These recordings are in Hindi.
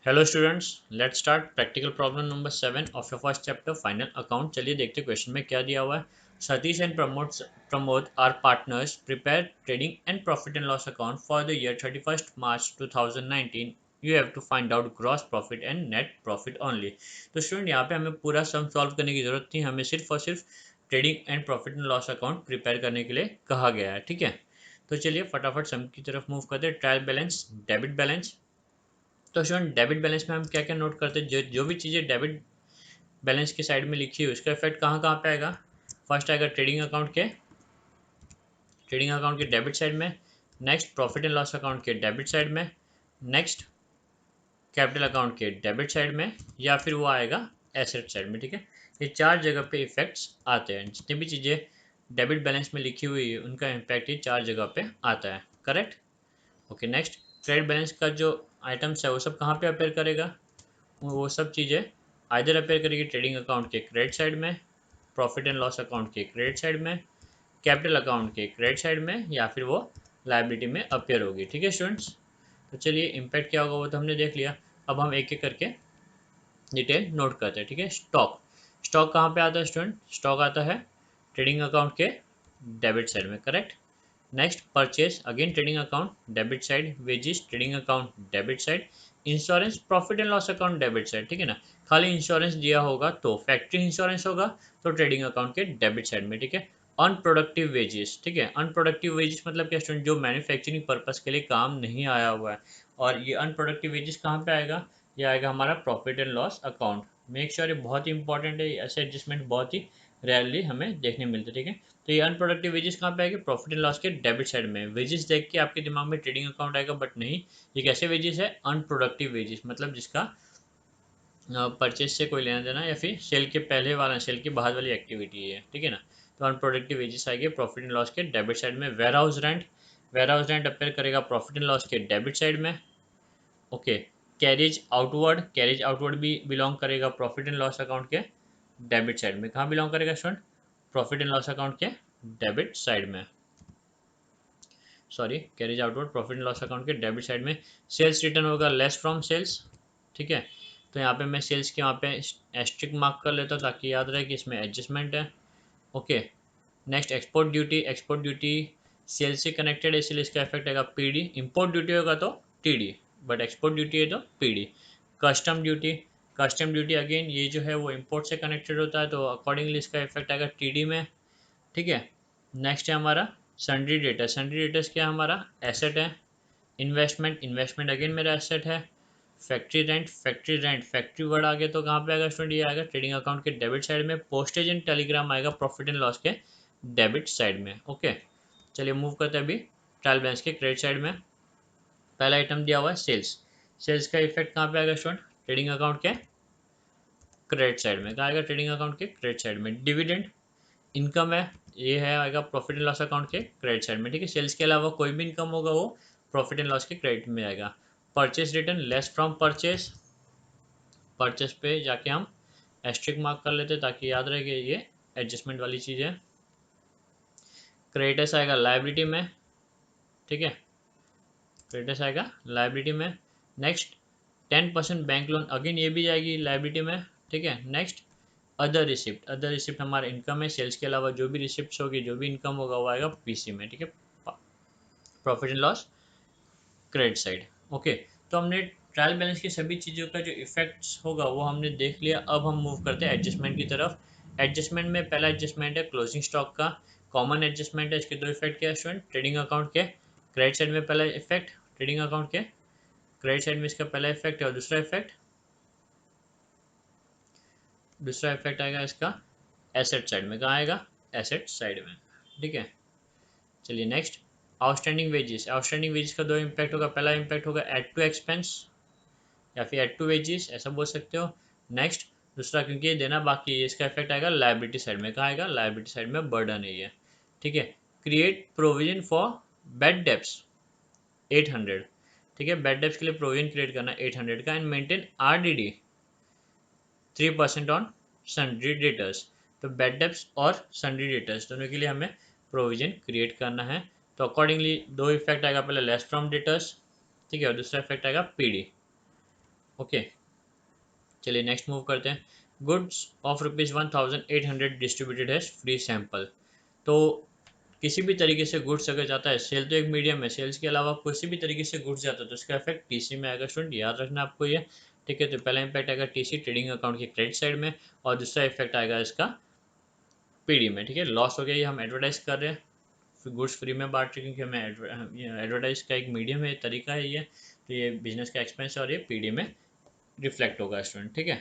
Hello students, let's start practical problem number 7 of your first chapter final account. चलिए देखते हैं क्वेश्चन में क्या दिया हुआ है। Satish and Pramod are partners prepare trading and profit and loss account for the year 31st March 2019। You have to find out gross profit and net profit only. तो स्टूडेंट यहाँ पे हमें पूरा सम सॉल्व करने की जरूरत थी, हमें सिर्फ और सिर्फ trading and profit and loss account prepare करने के लिए कहा गया है। ठीक है, तो चलिए फटाफट सम की तरफ मूव करते हैं। Trial balance, debit balance. तो स्टूडेंट डेबिट बैलेंस में हम क्या क्या नोट करते हैं, जो भी चीज़ें डेबिट बैलेंस की साइड में लिखी हुई उसका इफेक्ट कहाँ कहाँ पे आएगा। फर्स्ट आएगा ट्रेडिंग अकाउंट के डेबिट साइड में। Next profit and loss account के डेबिट साइड में। नेक्स्ट कैपिटल अकाउंट के डेबिट साइड में, या फिर वो आएगा एसेट साइड में। ठीक है, ये चार जगह पे इफेक्ट्स आते हैं। जितनी भी चीज़ें डेबिट बैलेंस में लिखी हुई है उनका इम्पैक्ट ये चार जगह पे आता है। Correct. Okay, next credit balance का जो आइटम्स है वो सब कहाँ पे अपेयर करेगा। वो सब चीज़ें आइदर अपेयर करेगी ट्रेडिंग अकाउंट के क्रेडिट साइड में, प्रॉफिट एंड लॉस अकाउंट के क्रेडिट साइड में, कैपिटल अकाउंट के क्रेडिट साइड में, या फिर वो लाइबिलिटी में अपेयर होगी। ठीक है स्टूडेंट्स, तो चलिए इम्पैक्ट क्या होगा वो तो हमने देख लिया। अब हम एक एक करके डिटेल नोट करते हैं। ठीक है, स्टॉक। स्टॉक कहाँ पे आता है स्टूडेंट, स्टॉक आता है ट्रेडिंग अकाउंट के डेबिट साइड में। Correct. Next purchase, again trading account debit side. Wages trading account debit side. Insurance profit and loss account debit side. ठीक है ना, खाली इंश्योरेंस दिया होगा तो फैक्ट्री इंश्योरेंस होगा तो ट्रेडिंग अकाउंट के डेबिट साइड में। ठीक है, अनप्रोडक्टिव वेजेस। ठीक है, अनप्रोडक्टिव वेजेस मतलब क्या स्टूडेंट, जो मैन्युफैक्चरिंग पर्पस के लिए काम नहीं आया हुआ है। और ये अनप्रोडक्टिव वेजेस कहाँ पे आएगा, ये आएगा हमारा profit and loss account. Make sure ये बहुत ही इंपॉर्टेंट है, ऐसे एडजस्टमेंट बहुत ही रेयरली हमें देखने मिलते हैं। ठीक है, तो ये अनप्रोडक्टिव वेजेस कहाँ पे आएगी, प्रॉफिट एंड लॉस के डेबिट साइड में। वेजेस देख के आपके दिमाग में ट्रेडिंग अकाउंट आएगा, बट नहीं, ये कैसे वेजेस है, अनप्रोडक्टिव वेजेस मतलब जिसका परचेज से कोई लेना देना या फिर सेल के पहले वाला, सेल के बाद वाली एक्टिविटी है। ठीक है ना, तो अनप्रोडक्टिव वेजेस आएगी प्रॉफिट एंड लॉस के डेबिट साइड में। Warehouse rent, warehouse rent appear करेगा प्रॉफिट एंड लॉस के डेबिट साइड में। ओके, कैरेज आउटवर्ड भी बिलोंग करेगा प्रॉफिट एंड लॉस अकाउंट के डेबिट साइड में। कहाँ बिलोंग करेगा student, profit and loss account के डेबिट साइड में। Sorry, carriage outward profit and loss account के डेबिट साइड में। सेल्स रिटर्न होगा लेस फ्रॉम सेल्स। ठीक है, तो यहाँ पे मैं सेल्स के वहाँ पे एस्ट्रिक मार्क कर लेता हूँ ताकि याद रहे कि इसमें एडजस्टमेंट है। Okay, next export duty. Export duty sales से कनेक्टेड है इसलिए इसका इफेक्ट आएगा पीडी। इंपोर्ट ड्यूटी होगा तो टीडी, बट एक्सपोर्ट ड्यूटी है तो PD. Custom duty, custom duty again ये जो है वो इंपोर्ट से कनेक्टेड होता है तो अकॉर्डिंगली इसका इफेक्ट आएगा टीडी में। ठीक है, नेक्स्ट है हमारा सन्ड्री डेटा। सन्ड्री डेटर्स क्या हमारा एसेट है। इन्वेस्टमेंट, इन्वेस्टमेंट अगेन मेरा एसेट है। Factory rent, factory rent factory word आगे तो कहाँ पे आएगा स्टूडेंट, ये आएगा ट्रेडिंग अकाउंट के डेबिट साइड में। पोस्टेज एंड टेलीग्राम आएगा प्रॉफिट एंड लॉस के डेबिट साइड में। ओके, चलिए मूव करते हैं अभी ट्रायल बैलेंस के क्रेडिट साइड में। पहला आइटम दिया हुआ है सेल्स। सेल्स का इफेक्ट कहाँ पे आएगा स्टूडेंट, ट्रेडिंग अकाउंट के क्रेडिट साइड में। कहाँ आएगा, ट्रेडिंग अकाउंट के क्रेडिट साइड में। डिविडेंड इनकम है, ये है आएगा प्रॉफिट एंड लॉस अकाउंट के क्रेडिट साइड में। ठीक है, सेल्स के अलावा कोई भी इनकम होगा वो प्रॉफिट एंड लॉस के क्रेडिट में आएगा। Purchase return less from purchase, purchase पे जाके हम एस्ट्रिक मार्क कर लेते हैं ताकि याद रहे कि ये एडजस्टमेंट वाली चीज़ है। क्रेडिटर्स आएगा लाइबिलिटी में। ठीक है, क्रेडिटर्स आएगा लाइबिलिटी में। नेक्स्ट 10% बैंक लोन, अगेन ये भी जाएगी लाइबिलिटी में। ठीक है, next other receipt. Other receipt हमारा इनकम है, सेल्स के अलावा जो भी रिसिप्ट होगी, जो भी इनकम होगा वो आएगा पीसी में। ठीक है, profit and loss credit side. Okay, तो हमने ट्रायल बैलेंस की सभी चीज़ों का जो इफेक्ट्स होगा वो हमने देख लिया। अब हम मूव करते हैं एडजस्टमेंट की तरफ। एडजस्टमेंट में पहला एडजस्टमेंट है क्लोजिंग स्टॉक का। कॉमन एडजस्टमेंट है, इसके दो इफेक्ट क्या है स्टूडेंट, ट्रेडिंग अकाउंट के क्रेडिट साइड में पहला इफेक्ट, ट्रेडिंग अकाउंट के क्रेडिट साइड में इसका पहला इफेक्ट है। और दूसरा इफेक्ट आएगा इसका एसेट साइड में। कहाँ आएगा, एसेट साइड में। ठीक है, चलिए next outstanding wages. Outstanding wages का दो इम्पैक्ट होगा। पहला इम्पैक्ट होगा एड टू एक्सपेंस या फिर एड टू वेजेस ऐसा बोल सकते हो। नेक्स्ट दूसरा, क्योंकि ये देना बाकी है, इसका इफेक्ट आएगा लाइबिलिटी साइड में। कहाँ आएगा, लाइबिलिटी साइड में बर्डन है ये। ठीक है, create provision for bad debts 800। ठीक है, बैड डेब्ट्स के लिए प्रोविजन क्रिएट करना 800 का। And maintain RDD 3% on sundry debtors. तो बैड डेब्ट्स और सन्ड्री डेटर्स दोनों के लिए हमें प्रोविजन क्रिएट करना है। तो अकॉर्डिंगली दो इफेक्ट आएगा, पहले लेस फ्रॉम डेटर्स। ठीक है, और दूसरा इफेक्ट आएगा पीडी। ओके, चलिए नेक्स्ट मूव करते हैं। गुड्स ऑफ ₹1,800 डिस्ट्रीब्यूटेड है फ्री सैंपल। तो किसी भी तरीके से गुड्स अगर जाता है, सेल तो एक मीडियम है, सेल्स के अलावा किसी भी तरीके से गुड्स जाता है तो इसका इफेक्ट टीसी में आएगा। स्टूडेंट याद रखना आपको ये, ठीक है। तो पहला इम्पैक्ट आएगा टीसी ट्रेडिंग अकाउंट की क्रेडिट साइड में, और दूसरा इफेक्ट आएगा इसका पीडी में, ठीक है। लॉस हो गया, ये हम एडवर्टाइज कर रहे हैं, गुड्स फ्री में बांट रहे हैं, क्योंकि हमें एडवर्टाइज का एक मीडियम है, तरीका है ये। तो ये बिजनेस का एक्सपेंस है और ये पीडी में रिफ्लेक्ट होगा स्टूडेंट, ठीक है।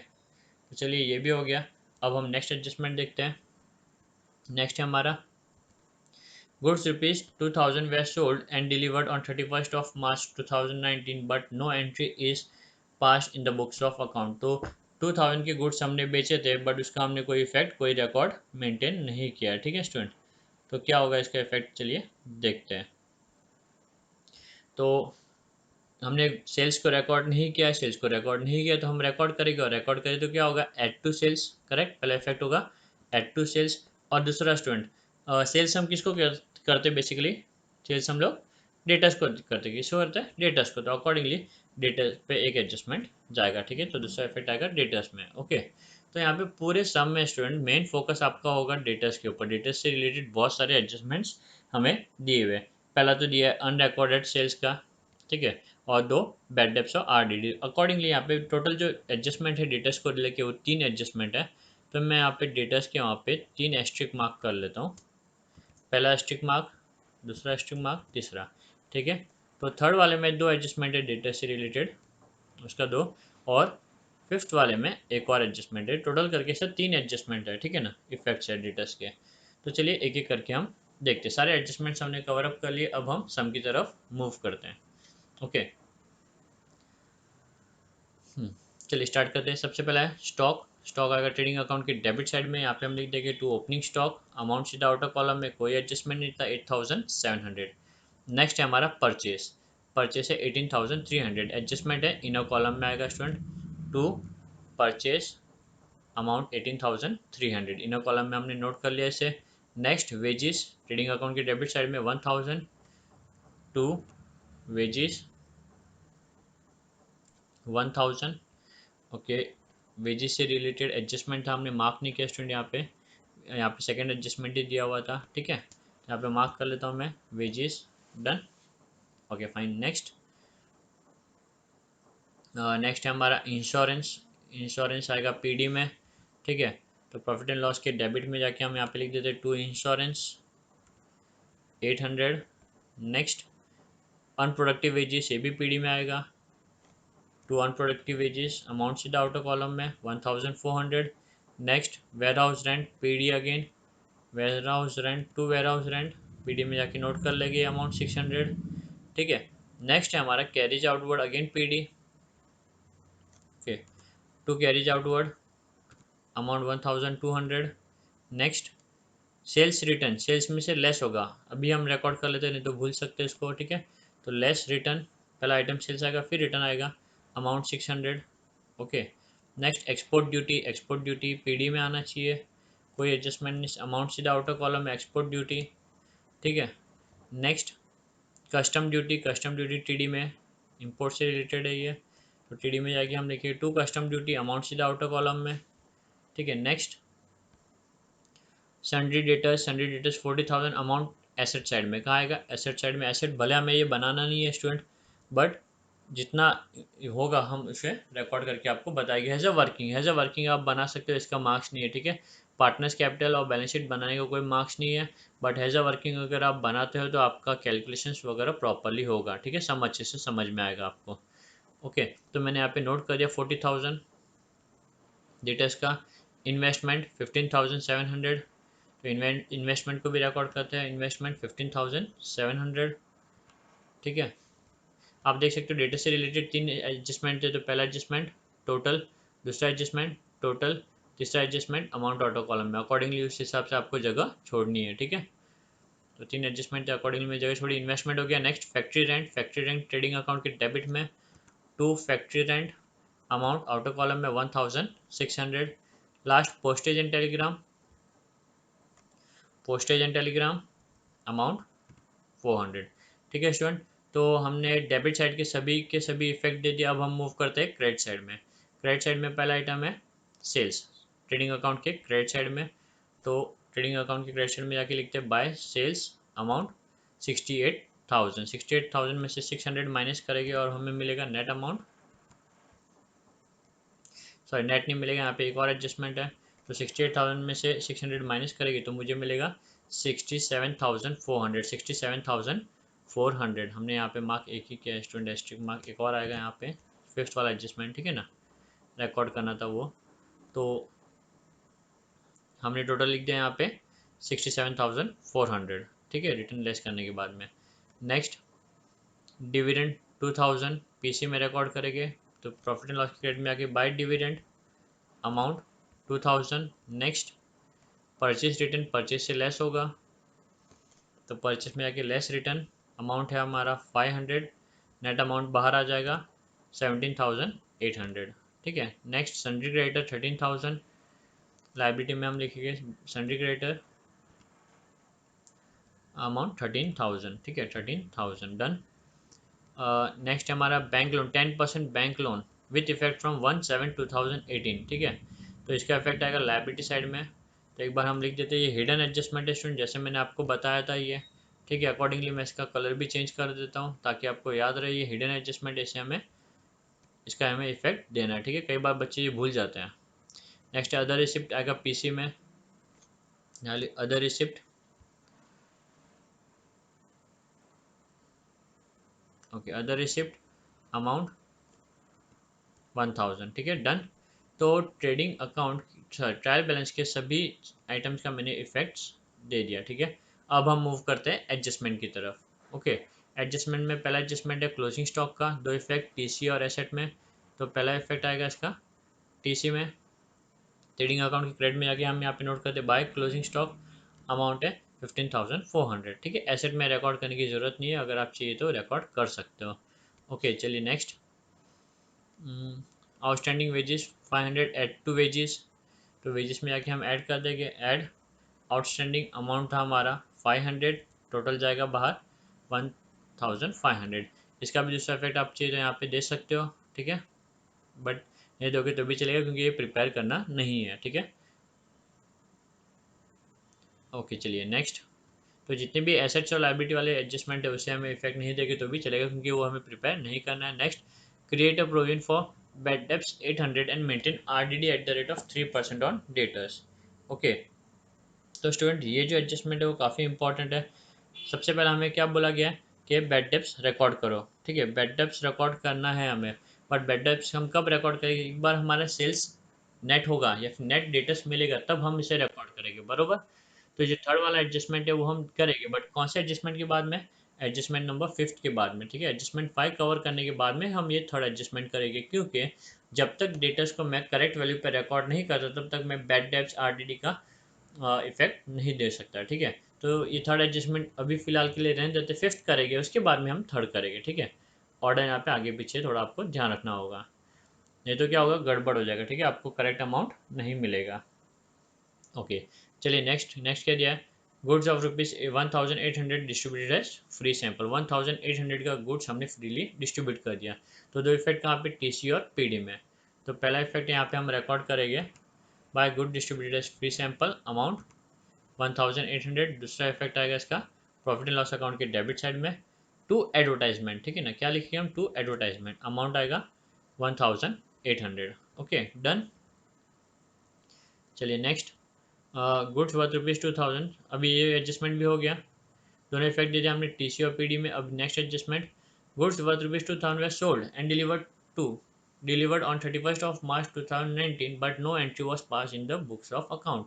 तो चलिए ये भी हो गया। अब हम नेक्स्ट एडजस्टमेंट देखते हैं। नेक्स्ट है हमारा goods ₹2,000 were sold and delivered on 31st of March 2019 but no entry is passed in the books of account। तो 2000 के गुड्स हमने बेचे थे बट उसका हमने कोई इफेक्ट, कोई रिकॉर्ड मेंटेन नहीं किया, ठीक है स्टूडेंट। तो क्या होगा इसका इफेक्ट, चलिए देखते हैं। तो हमने सेल्स को रिकॉर्ड नहीं किया, सेल्स को रिकॉर्ड नहीं किया तो हम रिकॉर्ड करेंगे, और रिकॉर्ड करें तो क्या होगा, ऐड टू सेल्स, करेक्ट। पहला इफेक्ट होगा ऐड टू सेल्स। और दूसरा स्टूडेंट, सेल्स हम किसको करते हैं बेसिकली, सेल्स हम लोग डेटास को करते हैं, किसको करते हैं, डेटास को। तो अकॉर्डिंगली डेटा पे एक एडजस्टमेंट जाएगा, ठीक है। तो दूसरा इफेक्ट आएगा डेटास में, ओके। तो यहाँ पे पूरे सम में स्टूडेंट मेन फोकस आपका होगा डेटास के ऊपर। डेटास से रिलेटेड बहुत सारे एडजस्टमेंट्स हमें दिए हुए। पहला तो दिया है अनरिकॉर्डेड सेल्स का, ठीक है, और दो बैड डेब्ट्स और आरडीडी। अकॉर्डिंगली यहाँ पे टोटल जो एडजस्टमेंट है डेटास को लेके वो 3 एडजस्टमेंट है। तो मैं यहाँ पे डेटास के वहाँ पे 3 एस्ट्रिक मार्क कर लेता हूँ। पहला एस्ट्रिक मार्क, दूसरा एस्ट्रिक मार्क, तीसरा, ठीक है। तो थर्ड वाले में 2 एडजस्टमेंट है डेटा से रिलेटेड, उसका 2, और फिफ्थ वाले में एक और एडजस्टमेंट है। टोटल करके सर 3 एडजस्टमेंट है, ठीक है ना, इफेक्ट्स है डेटास के। तो चलिए एक एक करके हम देखते हैं। सारे एडजस्टमेंट्स हमने कवर अप कर लिए, अब हम सम की तरफ मूव करते हैं, ओके। चलिए स्टार्ट करते हैं। सबसे पहला है स्टॉक। स्टॉक आएगा ट्रेडिंग अकाउंट के डेबिट साइड में। यहाँ पे हम लिख देंगे टू ओपनिंग स्टॉक, अमाउंट सीधा आउटर कॉलम में, कोई एडजस्टमेंट नहीं था, 8700। नेक्स्ट है हमारा परचेस। परचेस है 18300, एडजस्टमेंट है इनर कॉलम में आएगा student. To purchase amount 18300, inner column में हमने नोट कर लिया इसे। नेक्स्ट वेजिस, ट्रेडिंग अकाउंट के डेबिट साइड में 1000, टू वेजिस 1000, ओके। वेजेस से रिलेटेड एडजस्टमेंट था, हमने मार्क नहीं किया स्टूडेंट यहाँ पे। यहाँ पे सेकंड एडजस्टमेंट ही दिया हुआ था, ठीक है। यहाँ पे मार्क कर लेता हूँ मैं, wages done, okay fine. Next next है हमारा इंश्योरेंस। इंश्योरेंस आएगा पीडी में, ठीक है। तो प्रॉफिट एंड लॉस के डेबिट में जाके हम यहाँ पे लिख देते हैं to insurance 800। Next unproductive wages, ये भी पीडी में आएगा। टू अनप्रोडक्टिव वेजेस, अमाउंट सीधा आउटर कॉलम में 1400। Next warehouse rent, PD again, warehouse rent, to warehouse rent, PD में जाके नोट कर लेंगे अमाउंट 600, ठीक है। नेक्स्ट है हमारा carriage outward, again PD, okay. To carriage outward amount 1200। Next sales return, sales में से लेस होगा, अभी हम रिकॉर्ड कर लेते हैं, नहीं तो भूल सकते हैं इसको, ठीक है। तो लेस रिटर्न, पहला आइटम सेल्स आएगा फिर रिटर्न आएगा, amount 600, okay. Next export duty, export duty PD में आना चाहिए, कोई एडजस्टमेंट नहीं, अमाउंट सीधा आउटर कॉलम में एक्सपोर्ट ड्यूटी, ठीक है। Next custom duty, custom duty TD में, इंपोर्ट से रिलेटेड है ये, तो टीडी में जाके हम लिखिए टू कस्टम ड्यूटी, अमाउंट सीधा आउटर कॉलम में, ठीक है। Next sundry debtors, sundry debtors 40,000, amount asset side में, कहाँ आएगा, एसेट साइड में। एसेट भले हमें ये बनाना नहीं है स्टूडेंट, बट जितना होगा हम उसे रिकॉर्ड करके आपको बताएंगे। Has a working, has a working आप बना सकते हो, इसका मार्क्स नहीं है, ठीक है। पार्टनर्स कैपिटल और बैलेंस शीट बनाने का कोई मार्क्स नहीं है, बट हैज़ अ वर्किंग अगर आप बनाते हो तो आपका कैलकुलेशंस वगैरह प्रॉपरली होगा, ठीक है। सम अच्छे से समझ में आएगा आपको, ओके। तो मैंने यहाँ पे नोट कर दिया 40,000 डेटर्स का। इन्वेस्टमेंट 15,700, तो इन्वेस्टमेंट को भी रिकॉर्ड करते हैं, इन्वेस्टमेंट 15,700, ठीक है। आप देख सकते हो डेटा से रिलेटेड 3 एडजस्टमेंट है। तो पहला एडजस्टमेंट टोटल, दूसरा एडजस्टमेंट टोटल, तीसरा एडजस्टमेंट अमाउंट ऑटो कॉलम में। अकॉर्डिंगली उस हिसाब से आपको जगह छोड़नी है, ठीक है। तो 3 एडजस्टमेंट अकॉर्डिंगली में जगह छोड़ी। इन्वेस्टमेंट हो गया। Next factory rent, factory rent trading account के डेबिट में, to factory rent, amount outer column में 1600। Last postage and telegram, postage and telegram amount 400, ठीक है स्टूडेंट। तो हमने डेबिट साइड के सभी इफेक्ट दे दिया। अब हम मूव करते हैं क्रेडिट साइड में। क्रेडिट साइड में पहला आइटम है सेल्स, ट्रेडिंग अकाउंट के क्रेडिट साइड में। तो ट्रेडिंग अकाउंट के क्रेडिट साइड में जाके लिखते हैं बाय सेल्स अमाउंट 68,000। 68,000 में से 600 माइनस करेंगे और हमें मिलेगा नेट अमाउंट, सॉरी नेट नहीं मिलेगा, यहाँ पे एक और एडजस्टमेंट है। तो 68,000 में से 600 माइनस करेगी तो मुझे मिलेगा 67,400। 67,400 हमने यहाँ पे मार्क एक ही किया, स्टूडेंट एस्ट्रिक मार्क एक और आएगा यहाँ पे, फिफ्थ वाला एडजस्टमेंट, ठीक है ना, रिकॉर्ड करना था वो। तो हमने टोटल लिख दिया यहाँ पे 67,400, ठीक है, रिटर्न लेस करने के बाद में। नेक्स्ट डिविडेंड 2000 पीसी में रिकॉर्ड करेंगे। तो प्रॉफिट एंड लॉस क्रेडिट में आके by dividend amount 2000। Next purchase return, purchase से लेस होगा तो परचेज में आके लेस रिटर्न अमाउंट है हमारा 500। नेट अमाउंट बाहर आ जाएगा 17,800, ठीक है। नेक्स्ट सन्ड्री क्रेडिटर 13,000, लाइबिलिटी में हम लिखेंगे सन्ड्री क्रेडिटर अमाउंट 13,000, ठीक है, 13,000 डन। नेक्स्ट हमारा bank loan 10% bank loan with effect from 1/7/2018, ठीक है। तो इसका इफेक्ट आएगा लाइबिलिटी साइड में। तो एक बार हम लिख देते हैं, ये हिडन एडजस्टमेंट है स्टूडेंट, जैसे मैंने आपको बताया था ये, ठीक है। अकॉर्डिंगली मैं इसका कलर भी चेंज कर देता हूँ ताकि आपको याद रहे ये हिडन एडजस्टमेंट, ऐसे हमें इसका हमें इफेक्ट देना है, ठीक है। कई बार बच्चे ये भूल जाते हैं। नेक्स्ट अदर रिसिप्ट आएगा पीसी में, other receipt, okay, other receipt amount 1000, ठीक है, डन। तो ट्रेडिंग अकाउंट ट्रायल बैलेंस के सभी आइटम्स का मैंने इफेक्ट्स दे दिया, ठीक है। अब हम मूव करते हैं एडजस्टमेंट की तरफ। ओके, एडजस्टमेंट में पहला एडजस्टमेंट है क्लोजिंग स्टॉक का, दो इफेक्ट टीसी और एसेट में। तो पहला इफेक्ट आएगा इसका टीसी में, ट्रेडिंग अकाउंट के क्रेडिट में जाके हम यहाँ पे नोट करते हैं बाय क्लोजिंग स्टॉक अमाउंट है 15,400, ठीक है। एसेट में रिकॉर्ड करने की जरूरत नहीं है, अगर आप चाहिए तो रिकॉर्ड कर सकते हो। ओके, चलिए next, outstanding wages 500 add to wages. तो वेजेस में जाके हम ऐड कर देंगे, ऐड आउटस्टैंडिंग अमाउंट था हमारा 500, टोटल जाएगा बाहर 1,500। इसका भी दूसरा इफेक्ट आप चाहिए तो यहाँ पे दे सकते हो, ठीक है, बट नहीं दोगे तो भी चलेगा क्योंकि ये प्रिपेयर करना नहीं है, ठीक है। ओके, चलिए नेक्स्ट। तो जितने भी एसेट्स और लाइबिलिटी वाले एडजस्टमेंट है उसे हमें इफेक्ट नहीं देगी तो भी चलेगा क्योंकि वो हमें प्रिपेयर नहीं करना है। Next, create a provision for bad debts 800 and maintain RDD at the rate of 3% on debtors. Okay, तो स्टूडेंट ये जो एडजस्टमेंट है वो काफ़ी इंपॉर्टेंट है। सबसे पहले हमें क्या बोला गया है कि बैड डेब्ट्स रिकॉर्ड करो, ठीक है, बैड डेब्ट्स रिकॉर्ड करना है हमें। बट बैड डेब्ट्स हम कब रिकॉर्ड करेंगे, एक बार हमारा सेल्स नेट होगा या फिर नेट डेटर्स मिलेगा तब हम इसे रिकॉर्ड करेंगे, बरोबर। तो जो थर्ड वाला एडजस्टमेंट है वो हम करेंगे, बट कौन से एडजस्टमेंट के बाद में, एडजस्टमेंट नंबर 5 के बाद में, ठीक है। एडजस्टमेंट 5 कवर करने के बाद में हम ये थर्ड एडजस्टमेंट करेंगे, क्योंकि जब तक डेटर्स को मैं करेक्ट वैल्यू पर रिकॉर्ड नहीं करता तब तक मैं बैड डेब्ट्स आरडीडी का इफेक्ट नहीं दे सकता, ठीक है। तो ये थर्ड एडजस्टमेंट अभी फिलहाल के लिए रहने देते, फिफ्थ करेंगे उसके बाद में हम थर्ड करेंगे, ठीक है। ऑर्डर यहाँ पे आगे पीछे थोड़ा आपको ध्यान रखना होगा, नहीं तो क्या होगा, गड़बड़ हो जाएगा, ठीक है, आपको करेक्ट अमाउंट नहीं मिलेगा। ओके, चलिए नेक्स्ट, नेक्स्ट क्या दिया है, goods of rupees 1,800 distributed as free sample. 1,800 का गुड्स हमने फ्रीली डिस्ट्रीब्यूट कर दिया। तो दो इफेक्ट कहाँ पे, टीसी और पीडी में। तो पहला इफेक्ट यहाँ पे हम रिकॉर्ड करेंगे by good distributed as free sample amount 1,800। दूसरा इफेक्ट आएगा इसका प्रॉफिट एंड लॉस अकाउंट के डेबिट साइड में टू एडवर्टाइजमेंट, ठीक है ना, क्या लिखेंगे हम, टू एडवर्टाइजमेंट अमाउंट आएगा 1,800। Okay, done. चलिए नेक्स्ट, गुड्स वर्थ ₹2,000, अभी ये एडजस्टमेंट भी हो गया, दोनों इफेक्ट दे दिया हमने टीसी और पीडी में। अब next adjustment, goods worth ₹2,000 we sold and delivered on 31st of March 2019 but no entry was pass in the books of account.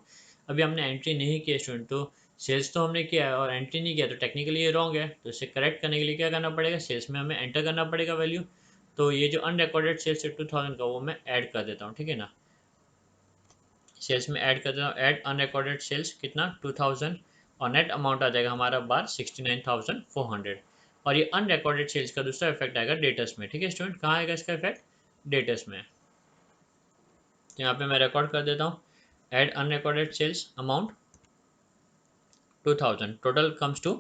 अभी हमने एंट्री नहीं किया स्टूडेंट, तो सेल्स तो हमने किया है और एंट्री नहीं किया, तो टेक्निकली ये रॉन्ग है। तो इसे करेक्ट करने के लिए क्या करना पड़ेगा, सेल्स में हमें एंटर करना पड़ेगा वैल्यू। तो ये जो अनरिकॉर्डेड सेल्स है 2000 का वो मैं ऐड कर देता हूँ, ठीक है ना, सेल्स में ऐड कर देता हूँ, ऐड अनरिकॉर्डेड सेल्स कितना 2000, और नेट अमाउंट आ जाएगा हमारा बार 69,400। और ये अनरिकॉर्डेड सेल्स का दूसरा इफेक्ट आएगा डेटर्स में, ठीक है स्टूडेंट, कहाँ आएगा इसका इफेक्ट, डेटर्स में। तो यहाँ पे मैं रिकॉर्ड कर देता हूँ, add unrecorded sales amount 2000, total comes to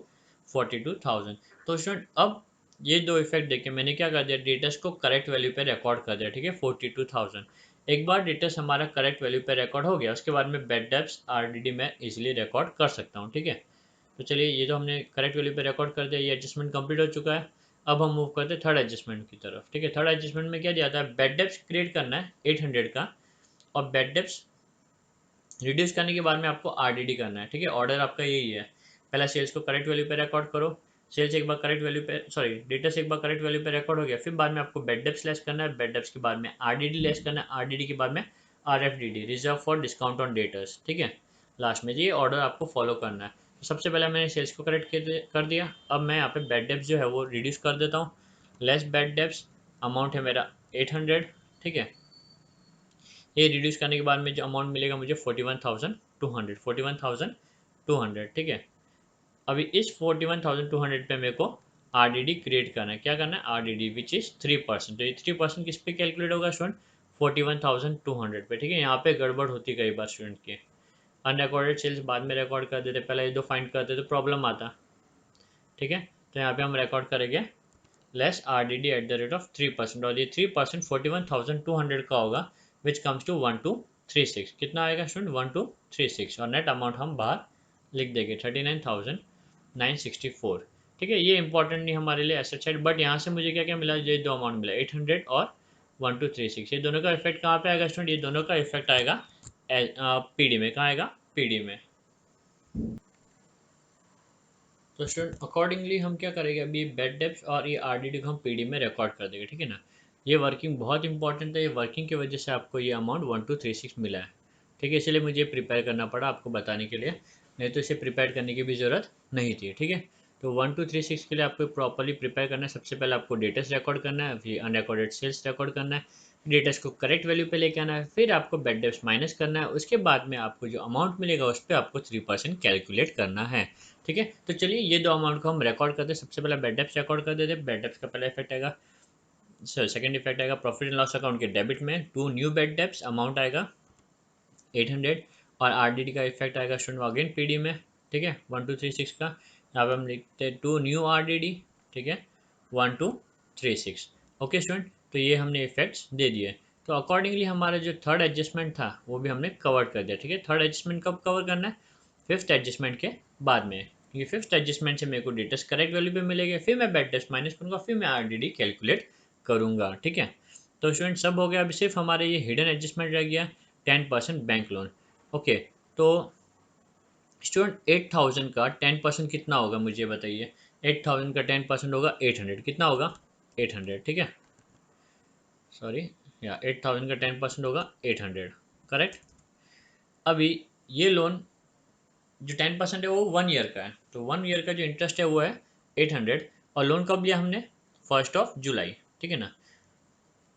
42,000। तो स्टूडेंट अब ये दो इफेक्ट देखे मैंने क्या कर दिया, डेटस को करेक्ट वैल्यू पे रिकॉर्ड कर दिया, ठीक है 42,000। एक बार डेटस हमारा करेक्ट वैल्यू पे रिकॉर्ड हो गया, उसके बाद में बेड डेप्स आरडीडी में इजीली रिकॉर्ड कर सकता हूँ, ठीक है। तो चलिए ये तो हमने करेक्ट वैल्यू पे रिकॉर्ड कर दिया, ये एडजस्टमेंट कंप्लीट हो चुका है। अब हम मूव करते हैं थर्ड एडजस्टमेंट की तरफ, ठीक है। थर्ड एडजस्टमेंट में क्या दिया था, बेड डेप्स क्रिएट करना है 800 का, और बेड डेप्स रिड्यूस करने के बाद में आपको आरडीडी करना है, ठीक है। ऑर्डर आपका यही है, पहला सेल्स को करेक्ट वैल्यू पे रिकॉर्ड करो, सेल्स एक बार करेक्ट वैल्यू पे, सॉरी डेटा से एक बार करेक्ट वैल्यू पे रिकॉर्ड हो गया, फिर बाद में आपको बेड डेप्स लेस करना है, बेड डेप्स के बाद में आरडीडी लेस करना है, आरडीडी के बाद में RFDD, reserve for discount on debtors, ठीक है। लास्ट में ये ऑर्डर आपको फॉलो करना है। तो सबसे पहले मैंने सेल्स को करेक्ट कर दिया, अब मैं यहाँ पे बेड डेप्स जो है वो रिड्यूस कर देता हूँ। लेस बेड डेप्स, अमाउंट है मेरा 800, ठीक है। ये रिड्यूस करने के बाद में जो अमाउंट मिलेगा मुझे 41,200, 41,200, ठीक है। अभी इस 41,200 पे मेरे को आरडीडी क्रिएट करना है, क्या करना है, आरडीडी विच इज 3%। तो ये 3% किस पे कैलकुलेट होगा स्टूडेंट, 41,200 पे, ठीक है। यहाँ पे गड़बड़ होती कई बार स्टूडेंट की, अनरिकॉर्डेड सेल्स बाद में रिकॉर्ड कर देते, पहले ये दो फाइंड करते तो प्रॉब्लम आता, ठीक है। तो यहाँ पे हम रिकॉर्ड करेंगे less R D D at the rate of 3%, और ये 3% 41,200 का होगा, विच कम्स टू 1236। कितना आएगा स्टूडेंट, 1236, और नेट अमाउंट हम बाहर लिख देंगे 39,964, ठीक है। ये इंपॉर्टेंट नहीं हमारे लिए एसेट साइड, बट यहाँ से मुझे क्या क्या मिला, ये दो अमाउंट मिला 800 और 1236। ये दोनों का इफेक्ट कहाँ पे आएगा स्टूडेंट, ये दोनों का इफेक्ट आएगा पीडी में। कहाँ आएगा, पीडी में। तो स्टूडेंट अकॉर्डिंगली हम क्या करेंगे, अभी बेड डेप्स और ये आरडीडी को हम पीडी में रिकॉर्ड कर देंगे, ठीक है ना। ये वर्किंग बहुत इंपॉर्टेंट है, ये वर्किंग की वजह से आपको ये अमाउंट 1236 मिला है, ठीक है। इसलिए मुझे प्रिपेयर करना पड़ा आपको बताने के लिए, नहीं तो इसे प्रिपेयर करने की भी ज़रूरत नहीं थी, ठीक है। तो 1236 के लिए आपको प्रॉपरली प्रिपेयर करना है। सबसे पहले आपको डेटस रिकॉर्ड करना है, फिर अनरिकॉर्डेड सेल्स रिकॉर्ड करना है, डेटस को करेक्ट वैल्यू पे लेके आना है, फिर आपको बेड डेप्स माइनस करना है, उसके बाद में आपको जो अमाउंट मिलेगा उस पर आपको 3% कैलकुलेट करना है, ठीक है। तो चलिए ये दो अमाउंट को हम रिकॉर्ड करते हैं। सबसे पहले बेड डेप्स रिकॉर्ड कर देते हैं। बेड डेप्स का पहला इफेक्ट आएगा, सेकंड इफेक्ट आएगा प्रॉफिट एंड लॉस अकाउंट के डेबिट में, to new bad debts, amount आएगा 800, और आरडीडी का इफेक्ट आएगा स्टूडेंट अगेन पीडी में, ठीक है 1236 का। यहाँ पे हम लिखते हैं टू न्यू आरडीडी, ठीक है 1236। ओके स्टूडेंट, तो ये हमने इफेक्ट्स दे दिए। तो अकॉर्डिंगली हमारा जो थर्ड एडजस्टमेंट था वो भी हमने कवर कर दिया, ठीक है। थर्ड एडजस्टमेंट कब कवर करना है, फिफ्थ एडजस्टमेंट के बाद में, क्योंकि फिफ्थ एडजस्टमेंट से मेरे को डेटस करेक्ट वैल्यू पे मिलेगा, फिर मैं बेड टेस्ट माइनस करूँगा, फिर मैं आरडीडी कैलकुलेट करूँगा, ठीक है। तो स्टूडेंट सब हो गया, अभी सिर्फ हमारे ये हिडन एडजस्टमेंट रह गया, 10% बैंक लोन। ओके, तो स्टूडेंट 8,000 का 10% कितना होगा मुझे बताइए। 8,000 का 10% होगा 800, कितना होगा 800, ठीक है। सॉरी, या 8,000 का 10% होगा 800, करेक्ट। अभी ये लोन जो 10% है वो 1 ईयर का है, तो 1 ईयर का जो इंटरेस्ट है वो है 800, और लोन कब लिया हमने, 1 जुलाई, ठीक है ना।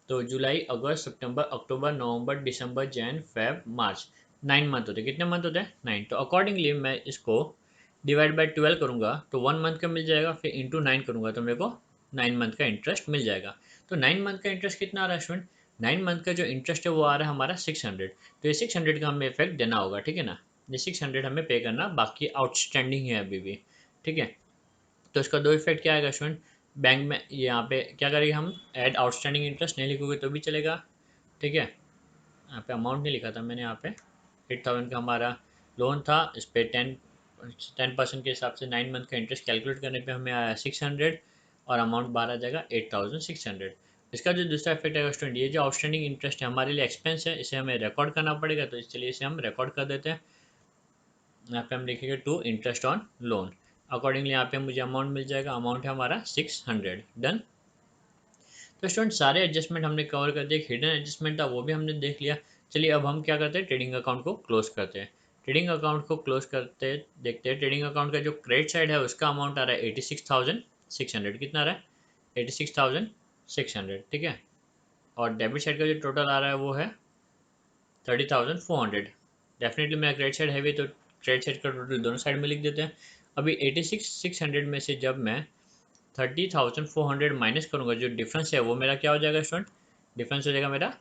तो जुलाई, अगस्त, सितंबर, अक्टूबर, नवंबर, दिसंबर, जैन, फेब, मार्च, 9 मंथ होते हैं। कितने मंथ होते हैं, 9। तो अकॉर्डिंगली मैं इसको डिवाइड बाई 12 करूँगा तो 1 मंथ का मिल जाएगा, फिर इंटू 9 करूँगा तो मेरे को 9 मंथ का इंटरेस्ट मिल जाएगा। तो 9 मंथ का इंटरेस्ट कितना आ रहा है स्टूडेंट, 9 मंथ का जो इंटरेस्ट है वो आ रहा है हमारा 600। तो ये 600 का हमें इफेक्ट देना होगा, ठीक है ना। ये 600 हमें पे करना, बाकी आउटस्टैंडिंग है अभी भी, ठीक है। तो इसका दो इफेक्ट क्या आएगा स्टूडेंट, बैंक में यहाँ पे क्या करेंगे हम, ऐड आउटस्टैंडिंग इंटरेस्ट नहीं लिखोगे तो भी चलेगा, ठीक है। यहाँ पे अमाउंट नहीं लिखा था मैंने, यहाँ पे 8,000 का हमारा लोन था, इस पर 10% के हिसाब से 9 मंथ का इंटरेस्ट कैलकुलेट करने पे हमें आया 600, और अमाउंट बाहर आ जाएगा 8,600। इसका जो दूसरा इफेक्ट आएगा स्टूडेंट, ये जो आउटस्टैंडिंग इंटरेस्ट है हमारे लिए एक्सपेंस है, इसे हमें रिकॉर्ड करना पड़ेगा, तो इसलिए इसे हम रिकॉर्ड कर देते हैं। यहाँ पे हम लिखेंगे to interest on loan. Accordingly यहाँ पे मुझे अमाउंट मिल जाएगा, अमाउंट है हमारा 600, डन। तो स्टूडेंट सारे एडजस्टमेंट हमने कवर कर दिए, हिडन एडजस्टमेंट था वो भी हमने देख लिया। चलिए अब हम क्या करते हैं, ट्रेडिंग अकाउंट को क्लोज करते हैं। ट्रेडिंग अकाउंट को क्लोज करते देखते हैं, ट्रेडिंग अकाउंट का जो क्रेडिट साइड है उसका अमाउंट आ रहा है 86,600। कितना आ रहा है, 86,600, ठीक है। और डेबिट साइड का जो टोटल आ रहा है वो है 30,400। डेफिनेटली मेरा क्रेडिट साइड हैवी, तो क्रेडिट साइड का टोटल दोनों साइड में लिख देते हैं। अभी 86,600 में से जब मैं 30,400 माइनस करूँगा, जो डिफरेंस है वो मेरा क्या हो जाएगा स्टूडेंट, डिफरेंस हो जाएगा मेरा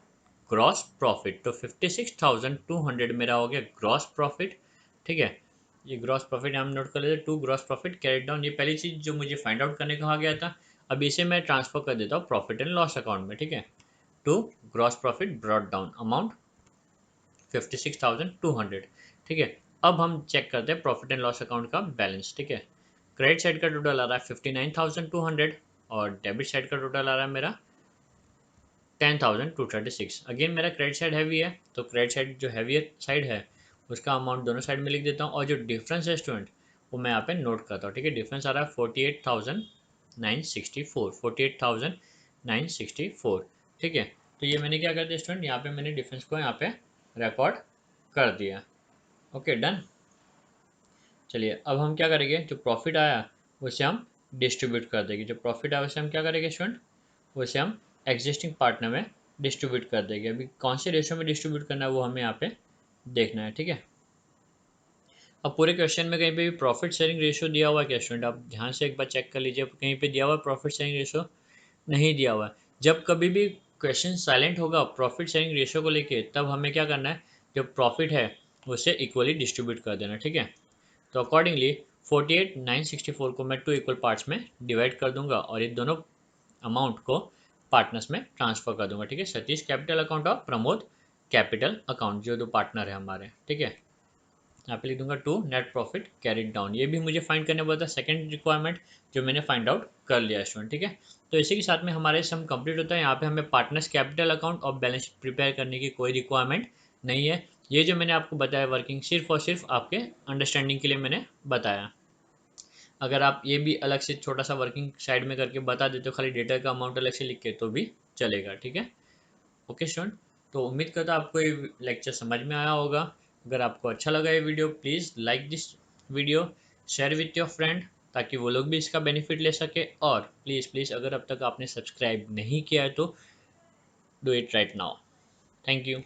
ग्रॉस प्रॉफिट। तो 56,200 मेरा हो गया ग्रॉस प्रॉफिट, ठीक है। ये ग्रॉस प्रॉफिट हम नोट कर लेते हैं, to gross profit carried down. ये पहली चीज़ जो मुझे फाइंड आउट करने कहा गया था। अब इसे मैं ट्रांसफ़र कर देता हूँ प्रॉफिट एंड लॉस अकाउंट में, ठीक है। To gross profit brought down amount 56,200, ठीक है। अब हम चेक करते हैं प्रॉफिट एंड लॉस अकाउंट का बैलेंस, ठीक है। क्रेडिट साइड का टोटल आ रहा है 59,200 और डेबिट साइड का टोटल आ रहा है मेरा 10,236। अगेन मेरा क्रेडिट साइड हैवी है, तो क्रेडिट साइड जो हैवी साइड है उसका अमाउंट दोनों साइड में लिख देता हूँ, और जो डिफरेंस है स्टूडेंट वो मैं यहाँ पे नोट करता हूँ, ठीक है। डिफरेंस आ रहा है 48,964, 48,964, ठीक है। तो ये मैंने क्या कर दिया स्टूडेंट, यहाँ पे मैंने डिफरेंस को यहाँ पे रिकॉर्ड कर दिया। Okay done. चलिए अब हम क्या करेंगे, जो प्रॉफिट आया उसे हम डिस्ट्रीब्यूट कर देंगे। जो प्रॉफिट आया उसे हम क्या करेंगे स्टूडेंट, उसे हम एग्जिस्टिंग पार्टनर में डिस्ट्रीब्यूट कर देंगे। अभी कौन से रेशियो में डिस्ट्रीब्यूट करना है वो हमें यहाँ पे देखना है, ठीक है। अब पूरे क्वेश्चन में कहीं पे भी प्रॉफिट शेयरिंग रेशियो दिया हुआ है क्या स्टूडेंट, आप ध्यान से एक बार चेक कर लीजिए, कहीं पे दिया हुआ है प्रॉफिट शेयरिंग रेशियो, नहीं दिया हुआ है। जब कभी भी क्वेश्चन साइलेंट होगा प्रॉफिट शेयरिंग रेशियो को लेके, तब हमें क्या करना है, जो प्रॉफिट है उसे इक्वली डिस्ट्रीब्यूट कर देना, ठीक है। तो अकॉर्डिंगली 48,964 को मैं 2 इक्वल पार्ट्स में डिवाइड कर दूंगा और ये दोनों अमाउंट को पार्टनर्स में ट्रांसफर कर दूंगा, ठीक है। सतीश कैपिटल अकाउंट और प्रमोद कैपिटल अकाउंट, जो दो पार्टनर है हमारे, ठीक है। यहाँ पे लिख दूंगा to net profit carried down. ये भी मुझे फाइंड करने पड़ता है सेकंड रिक्वायरमेंट, जो मैंने फाइंड आउट कर लिया स्टूडेंट, ठीक है। तो इसी के साथ में हमारे सम कंप्लीट होता है। यहाँ पे हमें पार्टनर्स कैपिटल अकाउंट और बैलेंस शीट प्रिपेयर करने की कोई रिक्वायरमेंट नहीं है। ये जो मैंने आपको बताया वर्किंग सिर्फ और सिर्फ आपके अंडरस्टैंडिंग के लिए मैंने बताया। अगर आप ये भी अलग से छोटा सा वर्किंग साइड में करके बता देते हो, खाली डेटा का अमाउंट अलग से लिख के, तो भी चलेगा, ठीक है। ओके स्टूडेंट, तो उम्मीद करता हूँ आपको ये लेक्चर समझ में आया होगा। अगर आपको अच्छा लगा ये video, please like this video, share with your friend, ताकि वो लोग भी इसका बेनिफिट ले सके। और प्लीज़ प्लीज़ अगर अब तक आपने सब्सक्राइब नहीं किया है तो do it right now. Thank you.